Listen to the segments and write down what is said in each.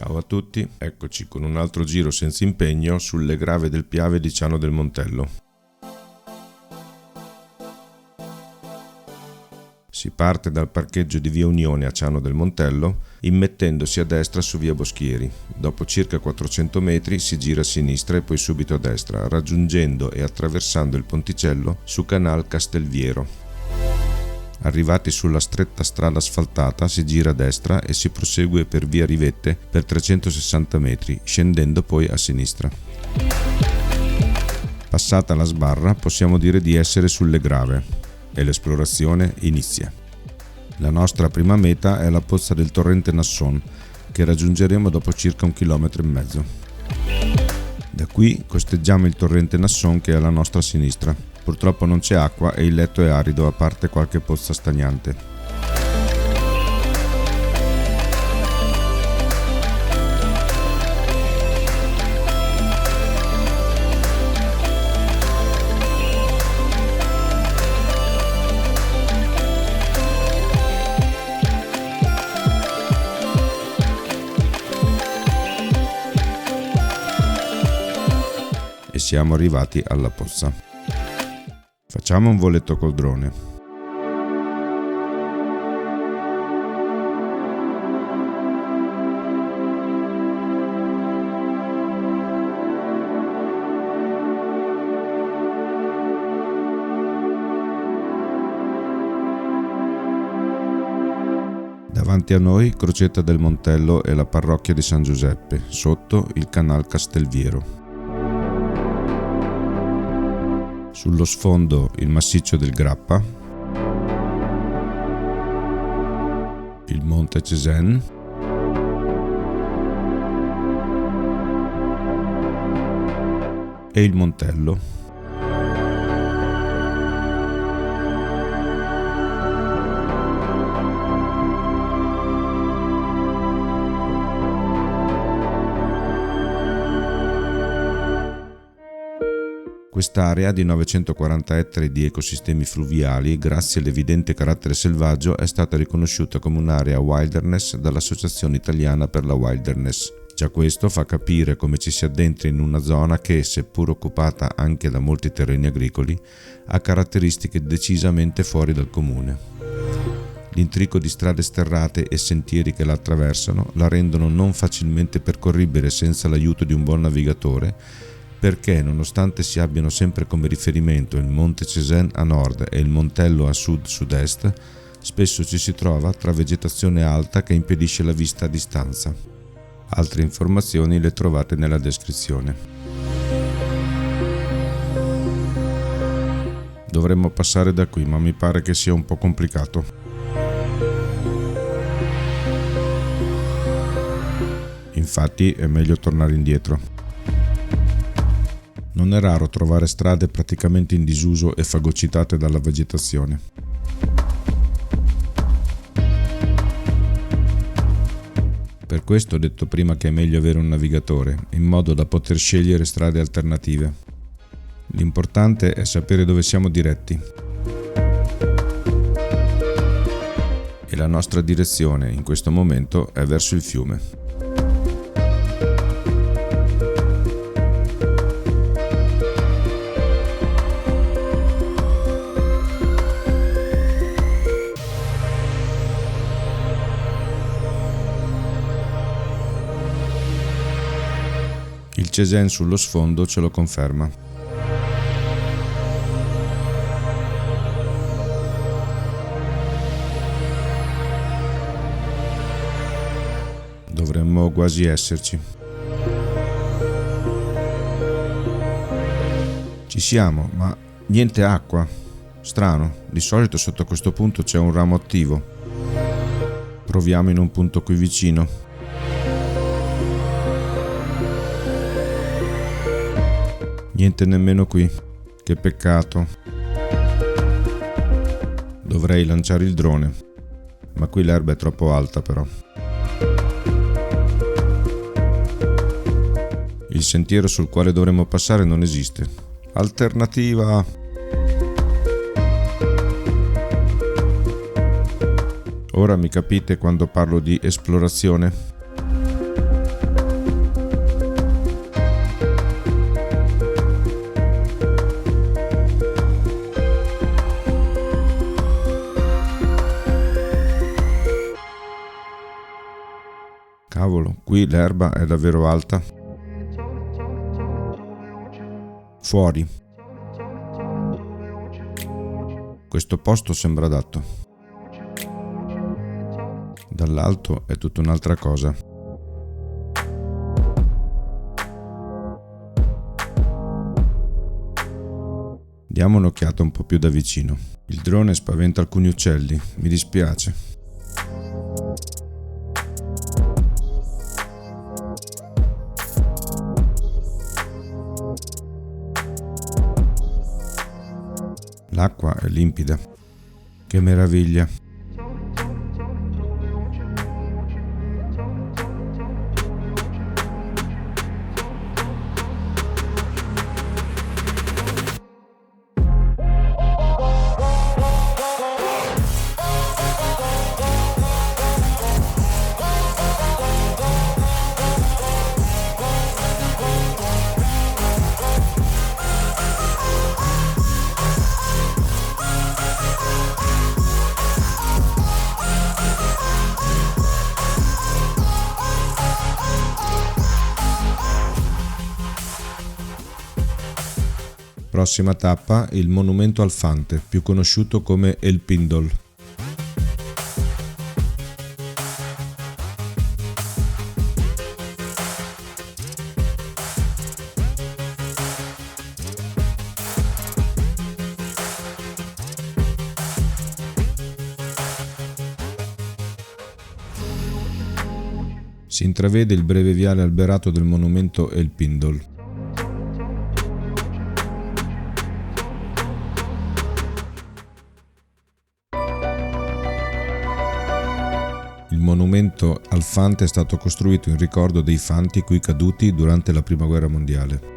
Ciao a tutti, eccoci con un altro giro senza impegno sulle grave del Piave di Ciano del Montello. Si parte dal parcheggio di via Unione a Ciano del Montello, immettendosi a destra su via Boschieri. Dopo circa 400 metri si gira a sinistra e poi subito a destra, raggiungendo e attraversando il ponticello su Canal Castelviero. Arrivati sulla stretta strada asfaltata si gira a destra e si prosegue per via Rivette per 360 metri, scendendo poi a sinistra. Passata la sbarra possiamo dire di essere sulle Grave e l'esplorazione inizia. La nostra prima meta è la pozza del torrente Nasson, che raggiungeremo dopo circa 1,5 km. Da qui costeggiamo il torrente Nasson che è alla nostra sinistra. Purtroppo non c'è acqua e il letto è arido a parte qualche pozza stagnante. E siamo arrivati alla pozza. Facciamo un voletto col drone. Davanti a noi Crocetta del Montello e la parrocchia di San Giuseppe, sotto il Canal Castelviero. Sullo sfondo il massiccio del Grappa, il Monte Cézanne e il Montello. Quest'area di 940 ettari di ecosistemi fluviali, grazie all'evidente carattere selvaggio, è stata riconosciuta come un'area wilderness dall'Associazione Italiana per la Wilderness. Già questo fa capire come ci si addentri in una zona che, seppur occupata anche da molti terreni agricoli, ha caratteristiche decisamente fuori dal comune. L'intrico di strade sterrate e sentieri che la attraversano la rendono non facilmente percorribile senza l'aiuto di un buon navigatore, perché nonostante si abbiano sempre come riferimento il Monte Cézanne a nord e il Montello a sud-sud-est, spesso ci si trova tra vegetazione alta che impedisce la vista a distanza. Altre informazioni le trovate nella descrizione. Dovremmo passare da qui, ma mi pare che sia un po' complicato. Infatti è meglio tornare indietro. Non è raro trovare strade praticamente in disuso e fagocitate dalla vegetazione. Per questo ho detto prima che è meglio avere un navigatore, in modo da poter scegliere strade alternative. L'importante è sapere dove siamo diretti. E la nostra direzione in questo momento è verso il fiume. Il Cézanne sullo sfondo ce lo conferma. Dovremmo quasi esserci. Ci siamo, ma niente acqua. Strano, di solito sotto questo punto c'è un ramo attivo. Proviamo in un punto qui vicino. Niente nemmeno qui, che peccato. Dovrei lanciare il drone, ma qui l'erba è troppo alta però. Il sentiero sul quale dovremmo passare non esiste. Alternativa! Ora mi capite quando parlo di esplorazione? Cavolo, qui l'erba è davvero alta. Fuori. Questo posto sembra adatto. Dall'alto è tutta un'altra cosa. Diamo un'occhiata un po' più da vicino. Il drone spaventa alcuni uccelli, mi dispiace. L'acqua è limpida. Che meraviglia! Prossima tappa, il monumento al Fante, più conosciuto come El Pindol. Si intravede il breve viale alberato del monumento El Pindol. Il monumento al Fante è stato costruito in ricordo dei fanti qui caduti durante la Prima Guerra Mondiale.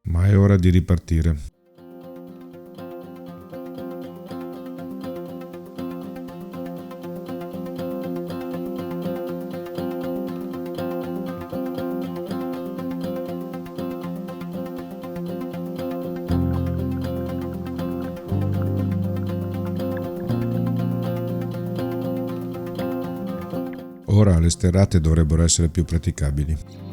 Ma è ora di ripartire. Ora le sterrate dovrebbero essere più praticabili.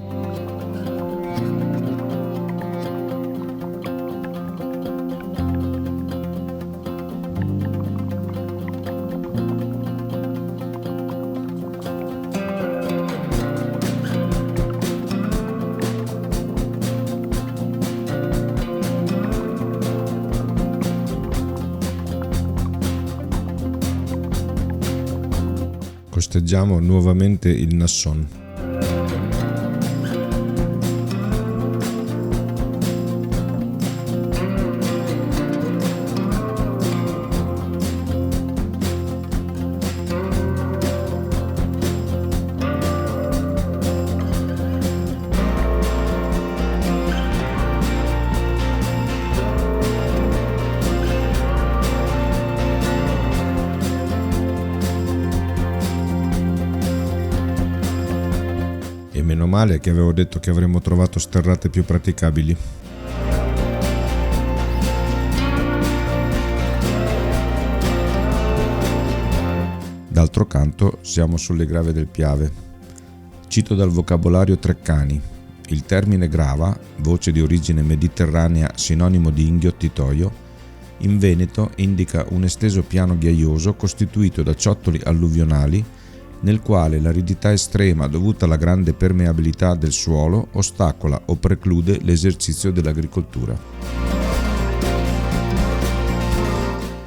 Costeggiamo nuovamente il Nasson. E meno male che avevo detto che avremmo trovato sterrate più praticabili. D'altro canto siamo sulle grave del Piave. Cito dal vocabolario Treccani. Il termine grava, voce di origine mediterranea sinonimo di inghiottitoio, in Veneto indica un esteso piano ghiaioso costituito da ciottoli alluvionali nel quale l'aridità estrema dovuta alla grande permeabilità del suolo ostacola o preclude l'esercizio dell'agricoltura.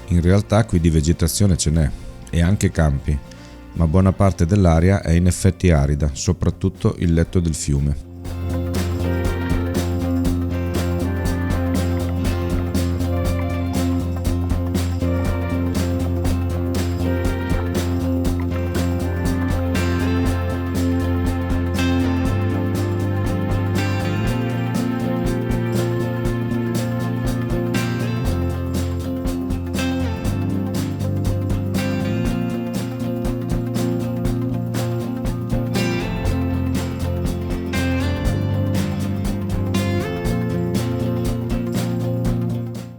In realtà qui di vegetazione ce n'è, e anche campi, ma buona parte dell'area è in effetti arida, soprattutto il letto del fiume.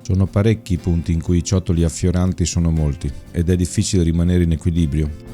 Sono parecchi i punti in cui i ciottoli affioranti sono molti ed è difficile rimanere in equilibrio.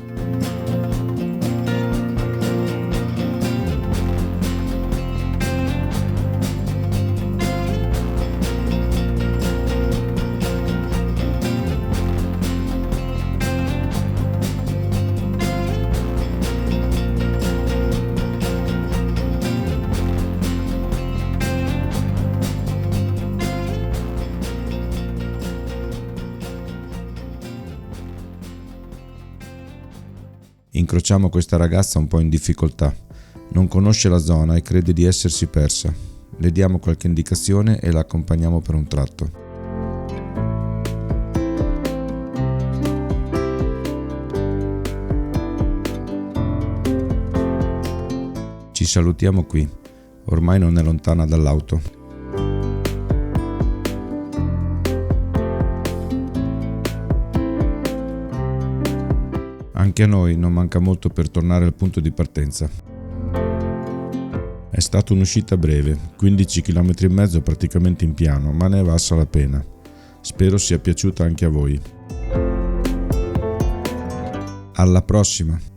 Incrociamo questa ragazza un po' in difficoltà. Non conosce la zona e crede di essersi persa. Le diamo qualche indicazione e la accompagniamo per un tratto. Ci salutiamo qui. Ormai non è lontana dall'auto. Anche a noi non manca molto per tornare al punto di partenza. È stata un'uscita breve, 15 km e mezzo praticamente in piano, ma ne è valsa la pena. Spero sia piaciuta anche a voi. Alla prossima!